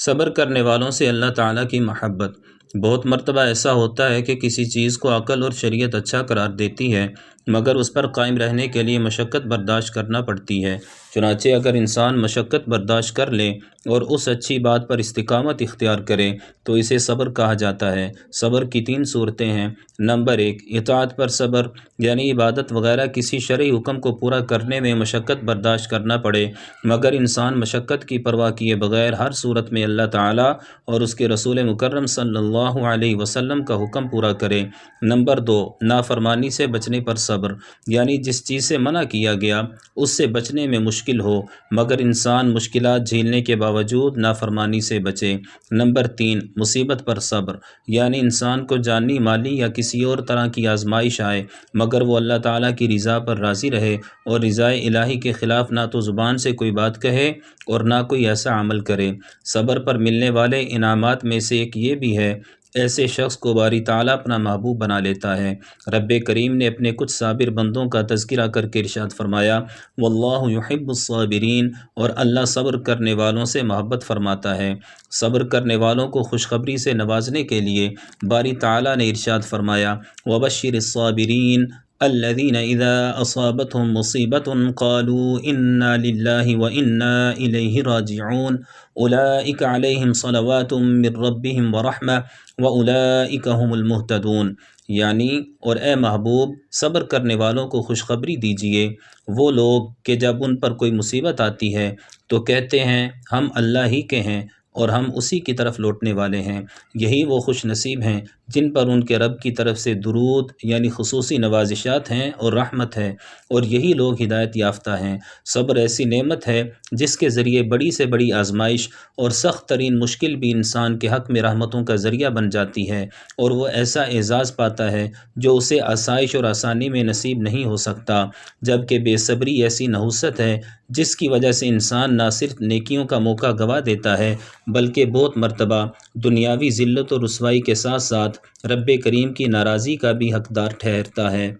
صبر کرنے والوں سے اللہ تعالیٰ کی محبت۔ بہت مرتبہ ایسا ہوتا ہے کہ کسی چیز کو عقل اور شریعت اچھا قرار دیتی ہے، مگر اس پر قائم رہنے کے لیے مشقت برداشت کرنا پڑتی ہے۔ چنانچہ اگر انسان مشقت برداشت کر لے اور اس اچھی بات پر استقامت اختیار کرے تو اسے صبر کہا جاتا ہے۔ صبر کی 3 صورتیں ہیں۔ نمبر 1، اطاعت پر صبر، یعنی عبادت وغیرہ کسی شرعی حکم کو پورا کرنے میں مشقت برداشت کرنا پڑے، مگر انسان مشقت کی پرواہ کیے بغیر ہر صورت میں اللہ تعالیٰ اور اس کے رسول مکرم صلی اللہ علیہ وسلم کا حکم پورا کرے۔ نمبر 2، نافرمانی سے بچنے پر صبر، یعنی جس چیز سے منع کیا گیا اس سے بچنے میں مشکل ہو مگر انسان مشکلات جھیلنے کے باوجود نافرمانی سے بچے۔ نمبر 3، مصیبت پر صبر، یعنی انسان کو جانی مالی یا کسی اور طرح کی آزمائش آئے مگر وہ اللہ تعالیٰ کی رضا پر راضی رہے اور رضائے الہی کے خلاف نہ تو زبان سے کوئی بات کہے اور نہ کوئی ایسا عمل کرے۔ صبر پر ملنے والے انعامات میں سے ایک یہ بھی ہے، ایسے شخص کو باری تعالیٰ اپنا محبوب بنا لیتا ہے۔ رب کریم نے اپنے کچھ صابر بندوں کا تذکرہ کر کے ارشاد فرمایا، واللہ یحب الصابرین، اور اللہ صبر کرنے والوں سے محبت فرماتا ہے۔ صبر کرنے والوں کو خوشخبری سے نوازنے کے لیے باری تعالیٰ نے ارشاد فرمایا، وبشر الصابرین الذین اذا اصابتهم مصیبة قالوا انا للہ وانا الیہ راجعون اولئک علیہم صلوات من ربہم ورحمہ واولئک هم المہتدون، یعنی اور اے محبوب صبر کرنے والوں کو خوشخبری دیجئے، وہ لوگ کہ جب ان پر کوئی مصیبت آتی ہے تو کہتے ہیں ہم اللہ ہی کے ہیں اور ہم اسی کی طرف لوٹنے والے ہیں، یہی وہ خوش نصیب ہیں جن پر ان کے رب کی طرف سے درود یعنی خصوصی نوازشات ہیں اور رحمت ہے، اور یہی لوگ ہدایت یافتہ ہیں۔ صبر ایسی نعمت ہے جس کے ذریعے بڑی سے بڑی آزمائش اور سخت ترین مشکل بھی انسان کے حق میں رحمتوں کا ذریعہ بن جاتی ہے، اور وہ ایسا اعزاز پاتا ہے جو اسے آسائش اور آسانی میں نصیب نہیں ہو سکتا، جبکہ بے صبری ایسی نحوست ہے جس کی وجہ سے انسان نہ صرف نیکیوں کا موقع گنوا دیتا ہے بلکہ بہت مرتبہ دنیاوی ذلت و رسوائی کے ساتھ ساتھ رب کریم کی ناراضی کا بھی حقدار ٹھہرتا ہے۔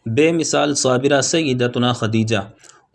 بے مثال صابرہ سیدتنا خدیجہ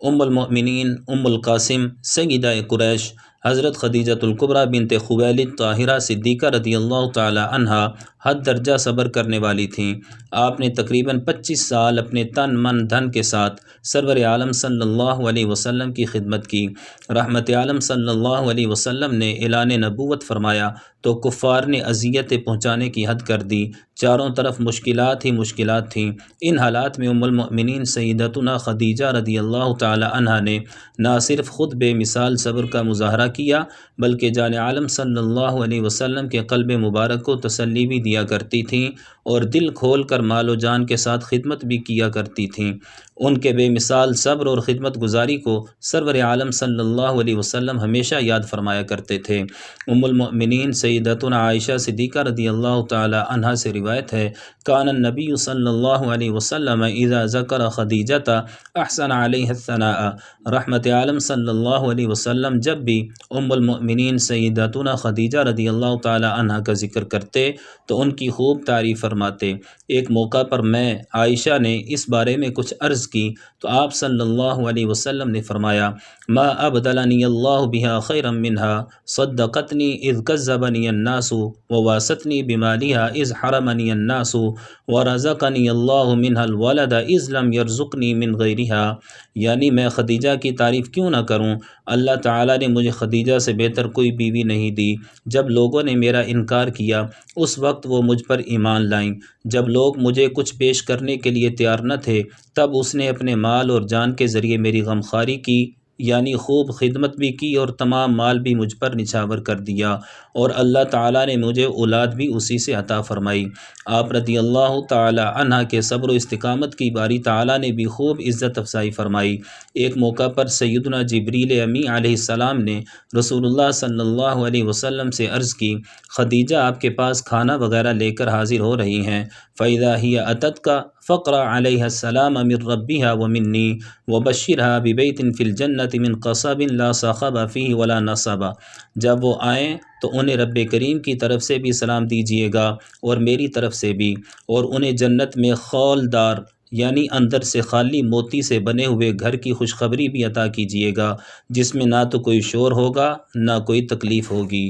ام المؤمنین ام القاسم سیدہ قریش حضرت خدیجۃ الکبریٰ بنت خویلد طاہرہ صدیقہ رضی اللہ تعالی عنہا حد درجہ صبر کرنے والی تھیں۔ آپ نے تقریباً 25 سال اپنے تن من دھن کے ساتھ سرور عالم صلی اللہ علیہ وسلم کی خدمت کی۔ رحمت عالم صلی اللہ علیہ وسلم نے اعلان نبوت فرمایا تو کفار نے اذیتیں پہنچانے کی حد کر دی، چاروں طرف مشکلات ہی مشکلات تھیں۔ ان حالات میں ام المؤمنین سیدتنا خدیجہ رضی اللہ تعالی عنہا نے نہ صرف خود بے مثال صبر کا مظاہرہ کیا بلکہ جان عالم صلی اللہ علیہ وسلم کے قلب مبارک کو تسلی بھی دیا کرتی تھیں اور دل کھول کر مال و جان کے ساتھ خدمت بھی کیا کرتی تھیں۔ ان کے بے مثال صبر اور خدمت گزاری کو سرور عالم صلی اللہ علیہ وسلم ہمیشہ یاد فرمایا کرتے تھے۔ ام المؤمنین سیدتنا عائشہ صدیقہ رضی اللہ تعالی عنہا سے روایت ہے، کان النبی صلی اللہ علیہ وسلم اذا ذکر خدیجۃ احسن علیہ الثناء، رحمت عالم صلی اللہ علیہ وسلم جب بھی ام المؤمنین سیدتنا خدیجہ رضی اللہ تعالی عنہا کا ذکر کرتے تو ان کی خوب تعریف فرماتے۔ ایک موقع پر میں عائشہ نے اس بارے میں کچھ عرض کی تو آپ صلی اللہ علیہ وسلم نے فرمایا، ما ابدلنی اللہ بها خیرا منها صدقتنی اذ کذبنی الناس وواستنی بمالها اذ حرمنی الناس ورزقنی اللہ منها الولد اذ لم یرزقنی من غیرها، یعنی میں خدیجہ کی تعریف کیوں نہ کروں، اللہ تعالیٰ نے مجھے خدیجہ سے بہتر کوئی بیوی نہیں دی۔ جب لوگوں نے میرا انکار کیا اس وقت وہ مجھ پر ایمان لائیں، جب لوگ مجھے کچھ پیش کرنے کے لیے تیار نہ تھے تب اس نے اپنے مال اور جان کے ذریعے میری غمخواری کی، یعنی خوب خدمت بھی کی اور تمام مال بھی مجھ پر نچھاور کر دیا، اور اللہ تعالیٰ نے مجھے اولاد بھی اسی سے عطا فرمائی۔ آپ رضی اللہ تعالی عنہ کے صبر و استقامت کی باری تعالیٰ نے بھی خوب عزت افزائی فرمائی۔ ایک موقع پر سیدنا جبریل امی علیہ السلام نے رسول اللہ صلی اللہ علیہ وسلم سے عرض کی، خدیجہ آپ کے پاس کھانا وغیرہ لے کر حاضر ہو رہی ہیں، فَإِذَا هِيَ أَتَتْكَ فَاقْرَأْ عَلَيْهَا السَّلَامَ مِن رَبِّهَا وَمِنِّي وَبَشِّرْهَا بِبَيْتٍ فِي الْجَنَّةِ مِن قَصَبٍ لَا صَخَبَ فِيهِ وَلَا نَصَبَ، جب وہ آئیں تو انہیں رب کریم کی طرف سے بھی سلام دیجیے گا اور میری طرف سے بھی، اور انہیں جنت میں خولدار یعنی اندر سے خالی موتی سے بنے ہوئے گھر کی خوشخبری بھی عطا کیجیے گا، جس میں نہ تو کوئی شور ہوگا نہ کوئی تکلیف ہوگی۔